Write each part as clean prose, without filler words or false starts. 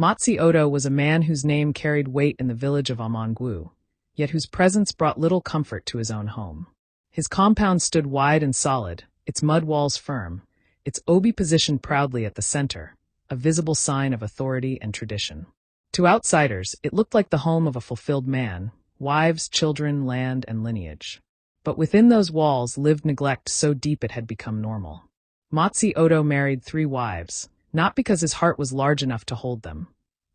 Odoh was a man whose name carried weight in the village of Amangwu, yet whose presence brought little comfort to his own home. His compound stood wide and solid, its mud walls firm, its obi positioned proudly at the center, a visible sign of authority and tradition. To outsiders, it looked like the home of a fulfilled man, wives, children, land, and lineage. But within those walls lived neglect so deep it had become normal. Odoh married 3 wives, not because his heart was large enough to hold them,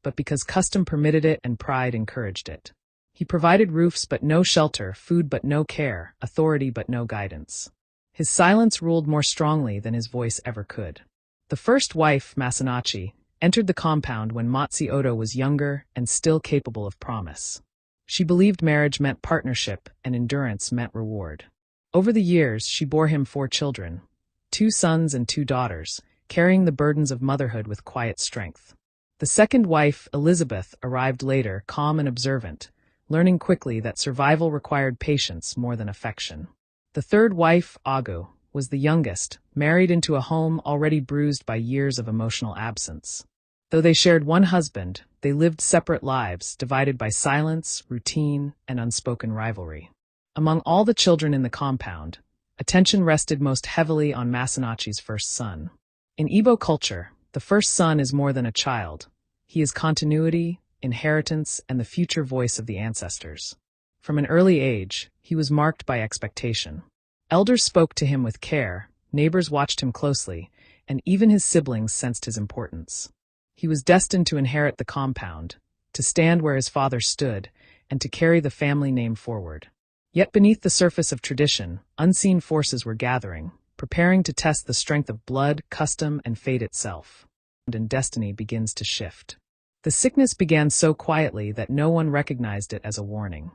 but because custom permitted it and pride encouraged it. He provided roofs but no shelter, food but no care, authority but no guidance. His silence ruled more strongly than his voice ever could. The first wife, Masanachi, entered the compound when Odoh was younger and still capable of promise. She believed marriage meant partnership and endurance meant reward. Over the years, she bore him 4 children, 2 sons and 2 daughters, carrying the burdens of motherhood with quiet strength. The second wife, Elizabeth, arrived later, calm and observant, learning quickly that survival required patience more than affection. The third wife, Agu, was the youngest, married into a home already bruised by years of emotional absence. Though they shared one husband, they lived separate lives, divided by silence, routine, and unspoken rivalry. Among all the children in the compound, attention rested most heavily on Masanachi's first son. In Igbo culture, the first son is more than a child. He is continuity, inheritance, and the future voice of the ancestors. From an early age, he was marked by expectation. Elders spoke to him with care, neighbors watched him closely, and even his siblings sensed his importance. He was destined to inherit the compound, to stand where his father stood, and to carry the family name forward. Yet beneath the surface of tradition, unseen forces were gathering, preparing to test the strength of blood, custom, and fate itself. And destiny begins to shift. The sickness began so quietly that no one recognized it as a warning.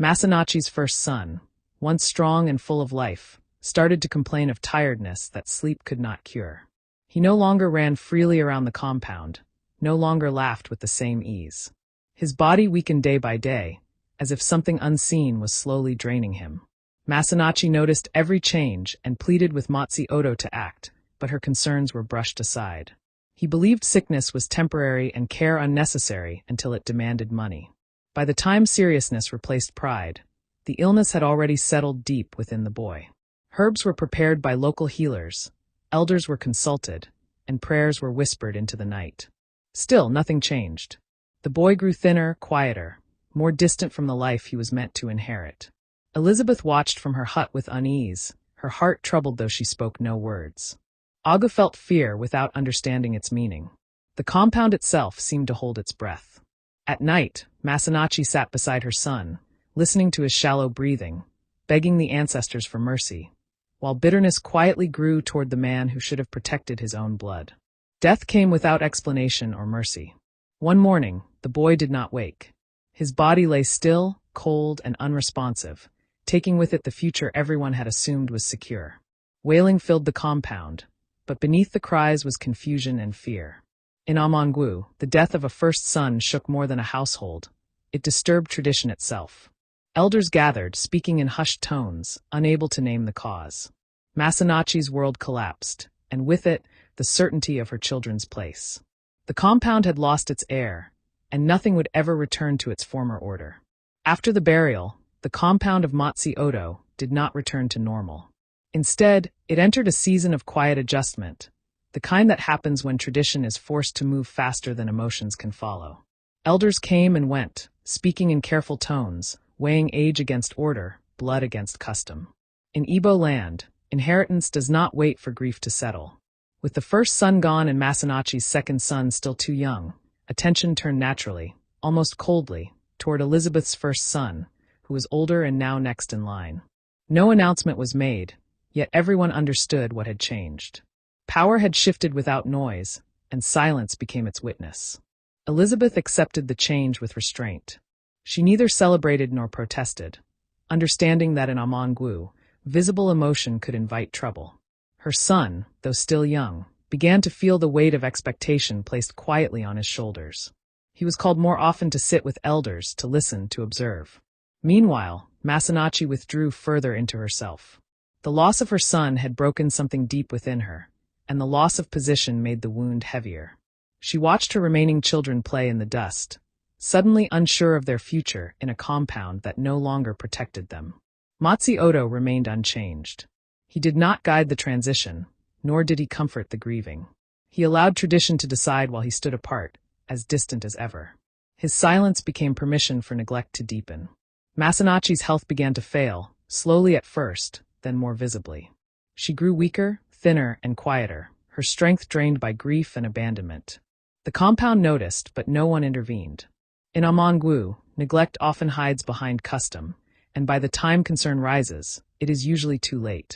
Masanachi's first son, once strong and full of life, started to complain of tiredness that sleep could not cure. He no longer ran freely around the compound, no longer laughed with the same ease. His body weakened day by day, as if something unseen was slowly draining him. Masanachi noticed every change and pleaded with Odoh to act, but her concerns were brushed aside. He believed sickness was temporary and care unnecessary until it demanded money. By the time seriousness replaced pride, the illness had already settled deep within the boy. Herbs were prepared by local healers, elders were consulted, and prayers were whispered into the night. Still, nothing changed. The boy grew thinner, quieter, more distant from the life he was meant to inherit. Elizabeth watched from her hut with unease, her heart troubled though she spoke no words. Agu felt fear without understanding its meaning. The compound itself seemed to hold its breath. At night, Masanachi sat beside her son, listening to his shallow breathing, begging the ancestors for mercy, while bitterness quietly grew toward the man who should have protected his own blood. Death came without explanation or mercy. One morning, the boy did not wake. His body lay still, cold, and unresponsive, taking with it the future everyone had assumed was secure. Wailing filled the compound, but beneath the cries was confusion and fear. In Amangwu, the death of a first son shook more than a household. It disturbed tradition itself. Elders gathered, speaking in hushed tones, unable to name the cause. Masanachi's world collapsed, and with it, the certainty of her children's place. The compound had lost its heir, and nothing would ever return to its former order. After the burial, the compound of Odoh did not return to normal. Instead, it entered a season of quiet adjustment, the kind that happens when tradition is forced to move faster than emotions can follow. Elders came and went, speaking in careful tones, weighing age against order, blood against custom. In Igbo land, inheritance does not wait for grief to settle. With the first son gone and Masanachi's second son still too young, attention turned naturally, almost coldly, toward Elizabeth's first son, who was older and now next in line. No announcement was made, yet everyone understood what had changed. Power had shifted without noise, and silence became its witness. Elizabeth accepted the change with restraint. She neither celebrated nor protested, understanding that in Amangwu, visible emotion could invite trouble. Her son, though still young, began to feel the weight of expectation placed quietly on his shoulders. He was called more often to sit with elders, to listen, to observe. Meanwhile, Masanachi withdrew further into herself. The loss of her son had broken something deep within her, and the loss of position made the wound heavier. She watched her remaining children play in the dust, suddenly unsure of their future in a compound that no longer protected them. Odoh remained unchanged. He did not guide the transition, nor did he comfort the grieving. He allowed tradition to decide while he stood apart, as distant as ever. His silence became permission for neglect to deepen. Masanachi's health began to fail, slowly at first, then more visibly. She grew weaker, thinner, and quieter, her strength drained by grief and abandonment. The compound noticed, but no one intervened. In Amangwu, neglect often hides behind custom, and by the time concern rises, it is usually too late.